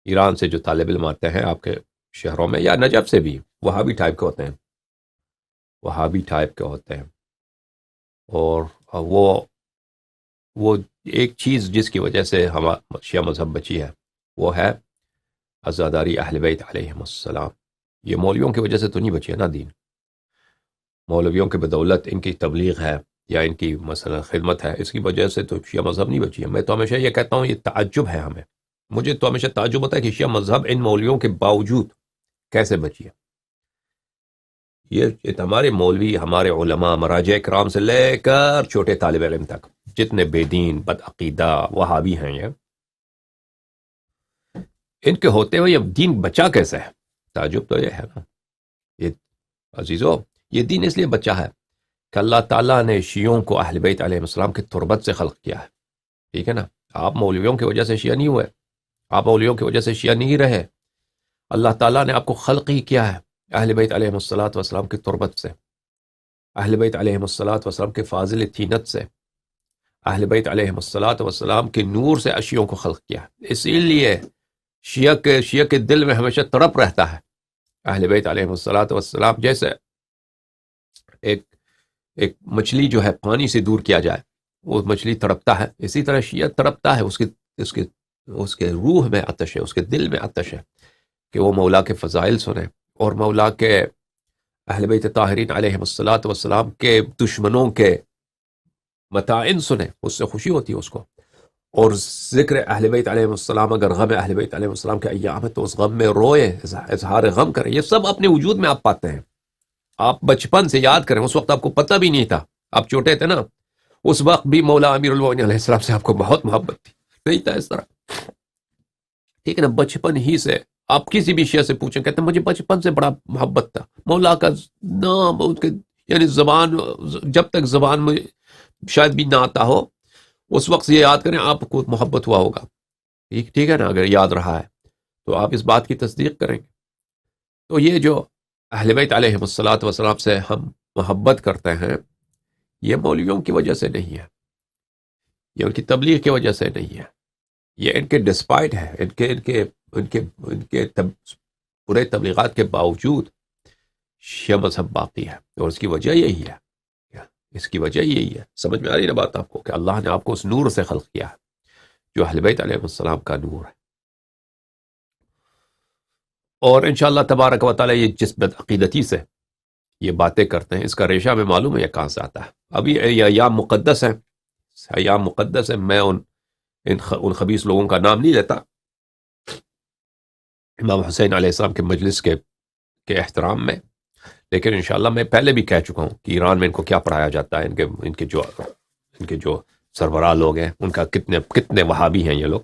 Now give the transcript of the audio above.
ایران سے جو طالب علم آتے ہیں آپ کے شہروں میں، یا نجف سے بھی، وہابی ٹائپ کے ہوتے ہیں، وہابی ٹائپ کے ہوتے ہیں. اور وہ ایک چیز جس کی وجہ سے ہمارا شیعہ مذہب بچی ہے، وہ ہے عزاداری اہل بیت علیہم السلام. یہ مولویوں کی وجہ سے تو نہیں بچی ہے نا دین. مولویوں کے بدولت ان کی تبلیغ ہے یا ان کی مثلا خدمت ہے، اس کی وجہ سے تو شیعہ مذہب نہیں بچی ہے. میں تو ہمیشہ یہ کہتا ہوں، یہ تعجب ہے ہمیں. مجھے تو ہمیشہ تعجب ہوتا ہے کہ شیعہ مذہب ان مولویوں کے باوجود کیسے بچی ہے. یہ ہمارے مولوی، ہمارے علماء، مراجع کرام سے لے کر چھوٹے طالب علم تک، جتنے بے دین، بدعقیدہ، وہابی ہیں، یہ ان کے ہوتے ہوئے یہ دین بچا کیسے ہے؟ تعجب تو یہ ہے نا. یہ عزیزو، یہ دین اس لیے بچا ہے کہ اللہ تعالیٰ نے شیعوں کو اہل بیت علیہ السلام کی تربت سے خلق کیا ہے. ٹھیک ہے نا. آپ مولویوں کی وجہ سے شیعہ نہیں ہوئے، آپ مولویوں کی وجہ سے شیعہ نہیں رہے. اللہ تعالیٰ نے آپ کو خلق ہی کیا ہے اہل بیت علیہ السلام کی تربت سے، اہل بیت علیہ السلام کے فاضل طینت سے، اہل بیت علیہ السلام کے نور سے اشیوں کو خلق کیا. اسی لیے شیعہ کے دل میں ہمیشہ تڑپ رہتا ہے اہل بیت علیہ السلام. جیسے ایک مچھلی جو ہے پانی سے دور کیا جائے وہ مچھلی تڑپتا ہے، اسی طرح شیعہ تڑپتا ہے. اس کے روح میں آتش ہے، اس کے دل میں آتش ہے کہ وہ مولا کے فضائل سنیں اور مولا کے اہل بیت طاہرین علیہ السلام کے دشمنوں کے متاعن سنیں. اس سے خوشی ہوتی ہے اس کو. اور ذکر اہل بیت علیہ السلام، اگر غم اہل بیت علیہ السلام کے ایام ہے تو اس غم میں روئے، اظہار غم کریں. یہ سب اپنے وجود میں آپ پاتے ہیں. آپ بچپن سے یاد کریں، اس وقت آپ کو پتہ بھی نہیں تھا، آپ چھوٹے تھے نا، اس وقت بھی مولا امیر المومنین علیہ السلام سے آپ کو بہت محبت تھی. نہیں تھا اس طرح؟ ٹھیک ہے نا. بچپن ہی سے آپ کسی بھی شیعہ سے پوچھیں، کہتے ہیں مجھے بچپن سے بڑا محبت تھا مولا کا نام، یعنی زبان، جب تک زبان میں شاید بھی نہ آتا ہو اس وقت سے یہ یاد کریں آپ کو محبت ہوا ہوگا. ٹھیک ہے نا. اگر یاد رہا ہے تو آپ اس بات کی تصدیق کریں گے. تو یہ جو اہل بیت علیہ السلام سے ہم محبت کرتے ہیں، یہ مولویوں کی وجہ سے نہیں ہے، یہ ان کی تبلیغ کی وجہ سے نہیں ہے، یہ ان کے ڈسپائٹ ہے. ان کے پورے تبلیغات کے باوجود شیعہ مذہب باقی ہے. اور اس کی وجہ یہی ہے، اس کی وجہ یہی ہے. سمجھ میں آ رہی ہے نا بات آپ کو، کہ اللہ نے آپ کو اس نور سے خلق کیا ہے جو اہل بیت علیہ السلام کا نور ہے. اور انشاءاللہ تبارک و تعالی یہ جس بدعقیدتی سے یہ باتیں کرتے ہیں، اس کا ریشہ میں معلوم ہے یہ کہاں سے آتا ہے. ابھی یہ ایام مقدس ہیں، ایام مقدس ہیں. میں ان خبیث لوگوں کا نام نہیں لیتا. امام حسین علیہ السلام کے مجلس کے احترام میں، لیکن انشاءاللہ میں پہلے بھی کہہ چکا ہوں کہ ایران میں ان کو کیا پڑھایا جاتا ہے. ان کے جو سربراہ لوگ ہیں ان کا کتنے وہابی ہیں یہ لوگ.